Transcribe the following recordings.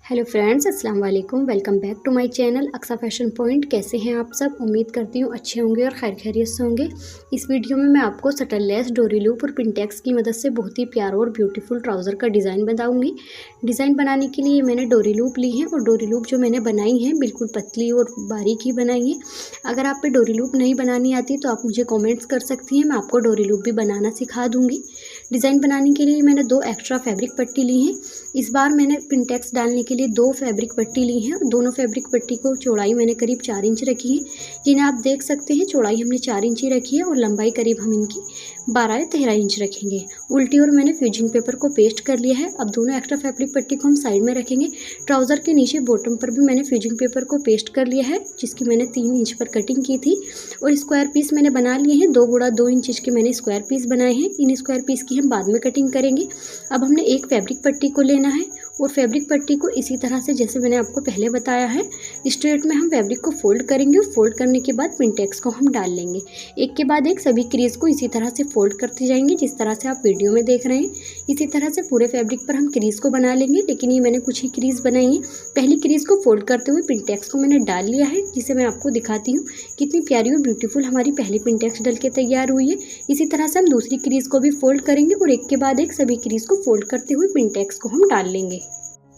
Hello friends, अस्सलाम वालेकुम। Welcome back to my channel Aqsa fashion point. कैसे हैं आप सब? उम्मीद करती हूँ अच्छे होंगे और खैर खैरियत से होंगे। इस वीडियो में मैं आपको सटल लेस, डोरी लूप और पिंटेक्स की मदद से बहुत ही प्यारा और ब्यूटीफुल ट्राउज़र का डिज़ाइन बताऊंगी। डिज़ाइन बनाने के लिए मैंने डोरी लूप ली है और डोरी लूप जो मैंने बनाई है बिल्कुल पतली और बारीक ही बनाई है। अगर आप पे डोरी लूप नहीं बनानी आती तो आप मुझे कॉमेंट्स कर सकती हैं, मैं आपको डोरी लूप भी बनाना सिखा दूँगी। डिज़ाइन बनाने के लिए मैंने 2 एक्स्ट्रा फैब्रिक पट्टी ली हैं। इस बार मैंने पिंटेक्स डालने के लिए 2 फैब्रिक पट्टी ली हैं। दोनों फैब्रिक पट्टी को चौड़ाई मैंने करीब 4 इंच रखी है, जिन्हें आप देख सकते हैं। चौड़ाई हमने 4 इंच ही रखी है और लंबाई करीब हम इनकी 12 या 13 इंच रखेंगे। उल्टी और मैंने फ्यूजिंग पेपर को पेस्ट कर लिया है। अब दोनों एक्स्ट्रा फैब्रिक पट्टी को हम साइड में रखेंगे। ट्राउज़र के नीचे बॉटम पर भी मैंने फ्यूजिंग पेपर को पेस्ट कर लिया है, जिसकी मैंने 3 इंच पर कटिंग की थी। और स्क्वायर पीस मैंने बना लिए हैं। 2 गुणा 2 इंच के मैंने स्क्वायर पीस बनाए हैं। इन स्क्वायर पीस की हम बाद में कटिंग करेंगे। अब हमने एक फैब्रिक पट्टी को लेना है और फैब्रिक पट्टी को इसी तरह से, जैसे मैंने आपको पहले बताया है, स्ट्रेट में हम फैब्रिक को फोल्ड करेंगे और फोल्ड करने के बाद पिंटेक्स को हम डाल लेंगे। एक के बाद एक सभी क्रीज को इसी तरह से फोल्ड करते जाएंगे, जिस तरह से आप वीडियो में देख रहे हैं। इसी तरह से पूरे फैब्रिक पर हम क्रीज को बना लेंगे, लेकिन ये मैंने कुछ ही क्रीज बनाई है। पहली क्रीज को फोल्ड करते हुए पिंटेक्स को मैंने डाल लिया है, जिसे मैं आपको दिखाती हूँ कितनी प्यारी और ब्यूटीफुल हमारी पहली पिंटेक्स डल के तैयार हुई है। इसी तरह से हम दूसरी क्रीज को भी फोल्ड करेंगे और एक के बाद एक सभी क्रीज को फोल्ड करते हुए पिंटेक्स को हम डाल लेंगे।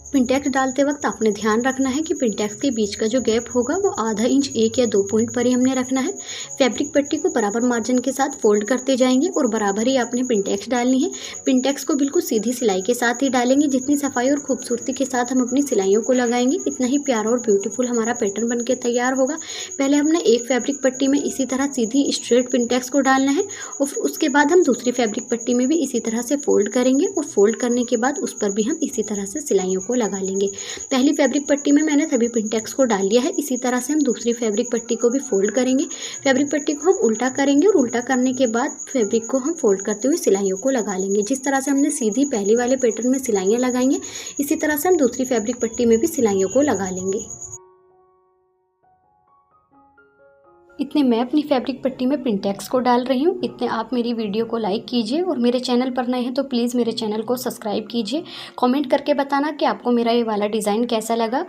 पिंटेक्स डालते वक्त आपने ध्यान रखना है कि पिंटेक्स के बीच का जो गैप होगा वो आधा इंच 1 या 2 पॉइंट पर ही हमने रखना है। फैब्रिक पट्टी को बराबर मार्जिन के साथ फोल्ड करते जाएंगे और बराबर ही आपने पिंटेक्स डालनी है। पिंटेक्स को बिल्कुल सीधी सिलाई के साथ ही डालेंगे। जितनी सफाई और खूबसूरती के साथ हम अपनी सिलाइयों को लगाएंगे, इतना ही प्यारा और ब्यूटीफुल हमारा पैटर्न बन के तैयार होगा। पहले हमने एक फैब्रिक पट्टी में इसी तरह सीधी स्ट्रेट पिंटेक्स को डालना है और उसके बाद हम दूसरी फैब्रिक पट्टी में भी इसी तरह से फोल्ड करेंगे और फोल्ड करने के बाद उस पर भी हम इसी तरह से सिलाइयों को लगा लेंगे। पहली फैब्रिक पट्टी में मैंने सभी पिंटेक्स को डाल लिया है। इसी तरह से हम दूसरी फैब्रिक पट्टी को भी फोल्ड करेंगे। फैब्रिक पट्टी को हम उल्टा करेंगे और उल्टा करने के बाद फैब्रिक को हम फोल्ड करते हुए सिलाइयों को लगा लेंगे। जिस तरह से हमने सीधी पहली वाले पैटर्न में सिलाइयाँ लगाएंगे, इसी तरह से हम दूसरी फैब्रिक पट्टी में भी सिलाइयों को लगा लेंगे। इतने मैं अपनी फैब्रिक पट्टी में पिंटेक्स को डाल रही हूँ, इतने आप मेरी वीडियो को लाइक कीजिए और मेरे चैनल पर नए हैं तो प्लीज़ मेरे चैनल को सब्सक्राइब कीजिए। कमेंट करके बताना कि आपको मेरा ये वाला डिज़ाइन कैसा लगा।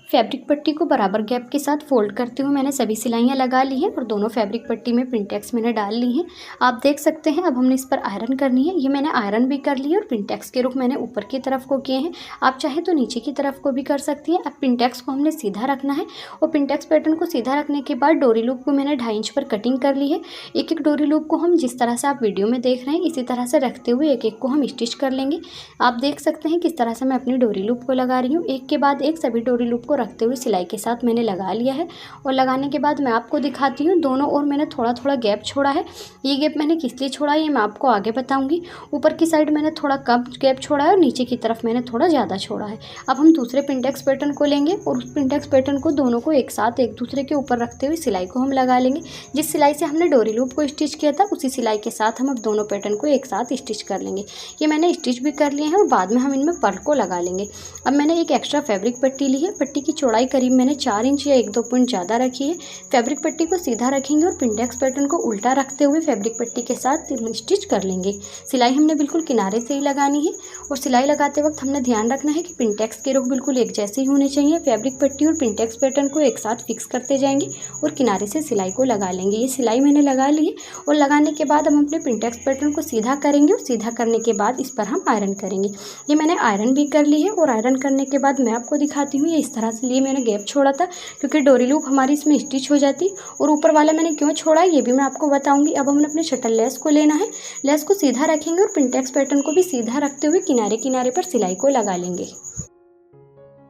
फैब्रिक पट्टी को बराबर गैप के साथ फोल्ड करते हुए मैंने सभी सिलाइयाँ लगा ली हैं और दोनों फैब्रिक पट्टी में पिंटेक्स मैंने डाल ली हैं। आप देख सकते हैं। अब हमने इस पर आयरन करनी है। ये मैंने आयरन भी कर ली है और पिंटेक्स के रुख मैंने ऊपर की तरफ को किए हैं। आप चाहे तो नीचे की तरफ को भी कर सकती हैं। अब पिंटेक्स को हमने सीधा रखना है और पिंटेक्स पैटर्न को सीधा रखने के बाद डोरी लूप को मैंने 2.5 इंच पर कटिंग कर ली है। एक एक डोरी लूप को हम जिस तरह से आप वीडियो में देख रहे हैं इसी तरह से रखते हुए एक एक को हम स्टिच कर लेंगे। आप देख सकते हैं किस तरह से मैं अपनी डोरी लूप को लगा रही हूँ। एक के बाद एक सभी डोरी लूप को रखते हुए सिलाई के साथ मैंने लगा लिया है और लगाने के बाद मैं आपको दिखाती हूँ। दोनों ओर मैंने थोड़ा थोड़ा गैप छोड़ा है। ये गैप मैंने किस लिए छोड़ा है ये मैं आपको आगे बताऊंगी। ऊपर की साइड मैंने थोड़ा कम गैप छोड़ा है और नीचे की तरफ मैंने थोड़ा ज़्यादा छोड़ा है। अब हम दूसरे पिंटेक्स पैटर्न को लेंगे और उस पिंटेक्स पैटर्न को दोनों को एक साथ एक दूसरे के ऊपर रखते हुए सिलाई को हम लगा लेंगे। जिस सिलाई से हमने डोरी लूप को स्टिच किया था उसी सिलाई के साथ हम अब दोनों पैटर्न को एक साथ स्टिच कर लेंगे। ये मैंने स्टिच भी कर लिए हैं और बाद में हम इनमें पर्ल को लगा लेंगे। अब मैंने एक एक्स्ट्रा फैब्रिक पट्टी ली है। पट्टी की चौड़ाई करीब मैंने 4 इंच या 1-2 पॉइंट ज़्यादा रखी है। फैब्रिक पट्टी को सीधा रखेंगे और पिंटेक्स पैटर्न को उल्टा रखते हुए फैब्रिक पट्टी के साथ स्टिच कर लेंगे। सिलाई हमने बिल्कुल किनारे से ही लगानी है और सिलाई लगाते वक्त हमने ध्यान रखना है कि पिंटेक्स के रुख बिल्कुल एक जैसे ही होने चाहिए। फैब्रिक पट्टी और पिंटेक्स पैटर्न को एक साथ फिक्स करते जाएंगे और किनारे से सिलाई को लगा लेंगे। ये सिलाई मैंने लगा ली है और लगाने के बाद हम अपने पिंटेक्स पैटर्न को सीधा करेंगे और सीधा करने के बाद इस पर हम आयरन करेंगे। ये मैंने आयरन भी कर ली है और आयरन करने के बाद मैं आपको दिखाती हूँ। ये इस तरह से लिए मैंने गैप छोड़ा था क्योंकि डोरी लूप हमारी इसमें स्टिच हो जाती और ऊपर वाला मैंने क्यों छोड़ा है ये भी मैं आपको बताऊंगी। अब हमने अपने शटल लेस को लेना है। लेस को सीधा रखेंगे और पिंटेक्स पैटर्न को भी सीधा रखते हुए किनारे किनारे पर सिलाई को लगा लेंगे।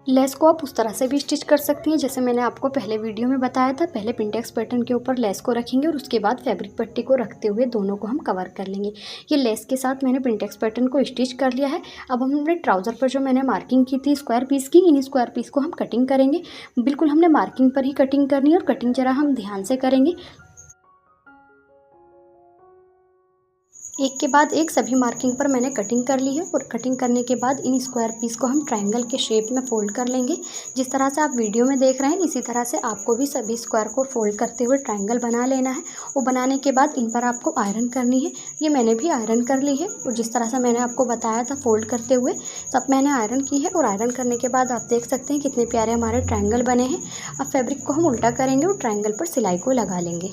लेस को आप उस तरह से भी स्टिच कर सकती हैं जैसे मैंने आपको पहले वीडियो में बताया था। पहले पिंटेक्स पैटर्न के ऊपर लेस को रखेंगे और उसके बाद फैब्रिक पट्टी को रखते हुए दोनों को हम कवर कर लेंगे। ये लेस के साथ मैंने पिंटेक्स पैटर्न को स्टिच कर लिया है। अब हमने ट्राउज़र पर जो मैंने मार्किंग की थी स्क्वायर पीस की, इन स्क्वायर पीस को हम कटिंग करेंगे। बिल्कुल हमने मार्किंग पर ही कटिंग करनी है और कटिंग ज़रा हम ध्यान से करेंगे। एक के बाद एक सभी मार्किंग पर मैंने कटिंग कर ली है और कटिंग करने के बाद इन स्क्वायर पीस को हम ट्रायंगल के शेप में फोल्ड कर लेंगे। जिस तरह से आप वीडियो में देख रहे हैं इसी तरह से आपको भी सभी स्क्वायर को फोल्ड करते हुए ट्रायंगल बना लेना है। और बनाने के बाद इन पर आपको आयरन करनी है। ये मैंने भी आयरन कर ली है और जिस तरह से मैंने आपको बताया था फोल्ड करते हुए सब मैंने आयरन की है। और आयरन करने के बाद आप देख सकते हैं कितने प्यारे हमारे ट्रायंगल बने हैं। अब फैब्रिक को हम उल्टा करेंगे और ट्रायंगल पर सिलाई को लगा लेंगे।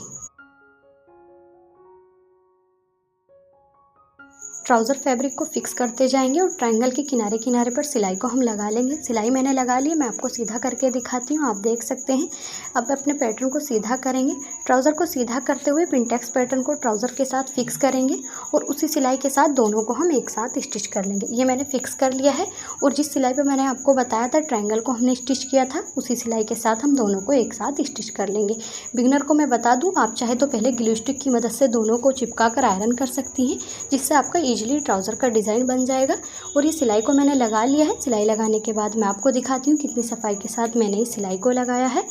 ट्राउज़र फैब्रिक को फिक्स करते जाएंगे और ट्रायंगल के किनारे किनारे पर सिलाई को हम लगा लेंगे। सिलाई मैंने लगा ली है, मैं आपको सीधा करके दिखाती हूँ, आप देख सकते हैं। अब अपने पैटर्न को सीधा करेंगे। ट्राउज़र को सीधा करते हुए पिंटेक्स पैटर्न को ट्राउज़र के साथ फिक्स करेंगे और उसी सिलाई के साथ दोनों को हम एक साथ स्टिच कर लेंगे। ये मैंने फिक्स कर लिया है और जिस सिलाई पर मैंने आपको बताया था ट्रायंगल को हमने स्टिच किया था उसी सिलाई के साथ हम दोनों को एक साथ स्टिच कर लेंगे। बिगिनर को मैं बता दूँ, आप चाहे तो पहले ग्लू स्टिक की मदद से दोनों को चिपका कर आयरन कर सकती हैं, जिससे आपका ईजिली ट्राउज़र का डिज़ाइन बन जाएगा। और ये सिलाई को मैंने लगा लिया है। सिलाई लगाने के बाद मैं आपको दिखाती हूँ कितनी सफाई के साथ मैंने इस सिलाई को लगाया है।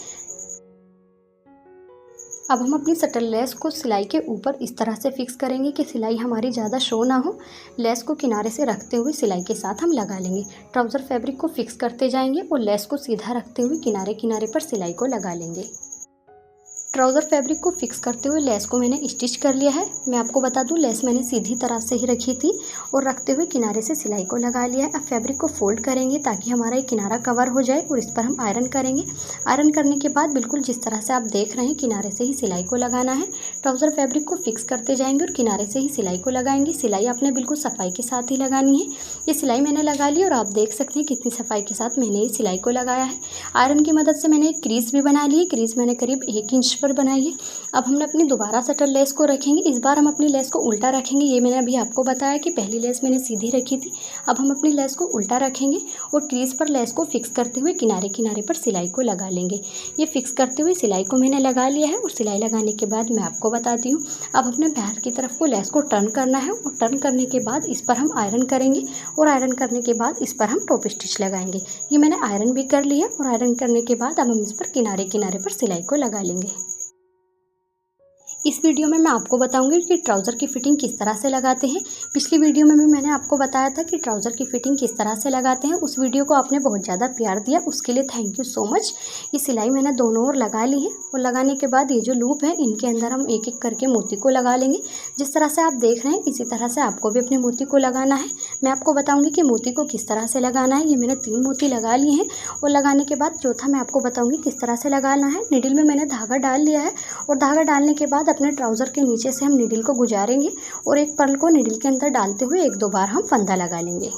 अब हम अपनी शटल लेस को सिलाई के ऊपर इस तरह से फिक्स करेंगे कि सिलाई हमारी ज़्यादा शो ना हो। लेस को किनारे से रखते हुए सिलाई के साथ हम लगा लेंगे। ट्राउज़र फैब्रिक को फिक्स करते जाएंगे और लेस को सीधा रखते हुए किनारे किनारे पर सिलाई को लगा लेंगे। ट्राउज़र फैब्रिक को फिक्स करते हुए लेस को मैंने स्टिच कर लिया है। मैं आपको बता दूं लेस मैंने सीधी तरह से ही रखी थी और रखते हुए किनारे से सिलाई को लगा लिया है। अब फैब्रिक को फोल्ड करेंगे ताकि हमारा ये किनारा कवर हो जाए और इस पर हम आयरन करेंगे। आयरन करने के बाद बिल्कुल जिस तरह से आप देख रहे हैं किनारे से ही सिलाई को लगाना है। ट्राउज़र फैब्रिक को फिक्स करते जाएंगे और किनारे से ही सिलाई को लगाएंगे। सिलाई आपने बिल्कुल सफाई के साथ ही लगानी है। ये सिलाई मैंने लगा ली और आप देख सकते हैं कितनी सफाई के साथ मैंने ये सिलाई को लगाया है। आयरन की मदद से मैंने एक क्रीज भी बना ली है। क्रीज मैंने करीब 1 इंच पर बनाई है। अब हमने अपनी दोबारा शटल लेस को रखेंगे। इस बार हम अपनी लेस को उल्टा रखेंगे। ये मैंने अभी आपको बताया कि पहली लेस मैंने सीधी रखी थी। अब हम अपनी लेस को उल्टा रखेंगे और क्रीज पर लेस को फिक्स करते हुए किनारे किनारे पर सिलाई को लगा लेंगे। ये फिक्स करते हुए सिलाई को मैंने लगा लिया है और सिलाई लगाने के बाद मैं आपको बताती हूँ। अब अपने बाहर की तरफ को लेस को टर्न करना है और टर्न करने के बाद इस पर हम आयरन करेंगे और आयरन करने के बाद इस पर हम टॉप स्टिच लगाएंगे। ये मैंने आयरन भी कर लिया और आयरन करने के बाद अब हम इस पर किनारे किनारे पर सिलाई को लगा लेंगे। इस वीडियो में मैं आपको बताऊंगी कि ट्राउज़र की फ़िटिंग किस तरह से लगाते हैं। पिछली वीडियो में भी मैंने आपको बताया था कि ट्राउज़र की फ़िटिंग किस तरह से लगाते हैं। उस वीडियो को आपने बहुत ज़्यादा प्यार दिया, उसके लिए थैंक यू सो मच। ये सिलाई मैंने दोनों ओर लगा ली है और लगाने के बाद ये जो लूप है इनके अंदर हम एक एक करके मोती को लगा लेंगे। जिस तरह से आप देख रहे हैं इसी तरह से आपको भी अपने मोती को लगाना है। मैं आपको बताऊँगी कि मोती को किस तरह से लगाना है। ये मैंने 3 मोती लगा लिए हैं और लगाने के बाद चौथा मैं आपको बताऊँगी किस तरह से लगाना है। निडल में मैंने धागा डाल लिया है और धागा डालने के बाद अपने ट्राउज़र के नीचे से हम नीडल को गुजारेंगे और एक पर्ल को नीडल के अंदर डालते हुए 1-2 बार हम फंदा लगा लेंगे।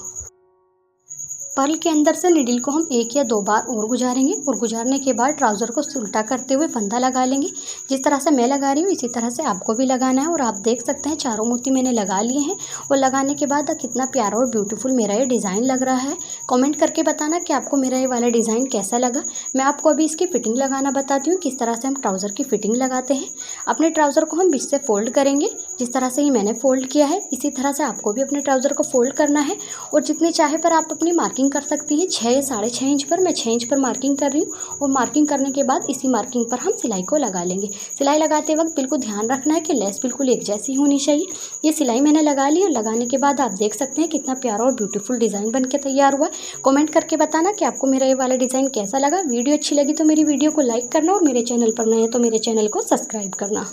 पर्ल के अंदर से नीडल को हम 1 या 2 बार और गुजारेंगे और गुजारने के बाद ट्राउज़र को उल्टा करते हुए फंदा लगा लेंगे। जिस तरह से मैं लगा रही हूँ इसी तरह से आपको भी लगाना है। और आप देख सकते हैं चारों मोती मैंने लगा लिए हैं और लगाने के बाद कितना प्यारा और ब्यूटीफुल मेरा ये डिज़ाइन लग रहा है। कमेंट करके बताना कि आपको मेरा ये वाला डिज़ाइन कैसा लगा। मैं आपको अभी इसकी फ़िटिंग लगाना बताती हूँ किस तरह से हम ट्राउज़र की फ़िटिंग लगाते हैं। अपने ट्राउज़र को हम बीच से फोल्ड करेंगे जिस तरह से ही मैंने फ़ोल्ड किया है इसी तरह से आपको भी अपने ट्राउज़र को फोल्ड करना है और जितने चाहे पर आप अपनी मार्किंग कर सकती हैं। 6 या 6.5 इंच पर, मैं 6 इंच पर मार्किंग कर रही हूँ और मार्किंग करने के बाद इसी मार्किंग पर हम सिलाई को लगा लेंगे। सिलाई लगाते वक्त बिल्कुल ध्यान रखना है कि लेस बिल्कुल एक जैसी होनी चाहिए। ये सिलाई मैंने लगा ली और लगाने के बाद आप देख सकते हैं कितना प्यारा और ब्यूटीफुल डिज़ाइन बन के तैयार हुआ है। कमेंट करके बताना कि आपको मेरा ये वाला डिज़ाइन कैसा लगा। वीडियो अच्छी लगी तो मेरी वीडियो को लाइक करना और मेरे चैनल पर नए हैं तो मेरे चैनल को सब्सक्राइब करना।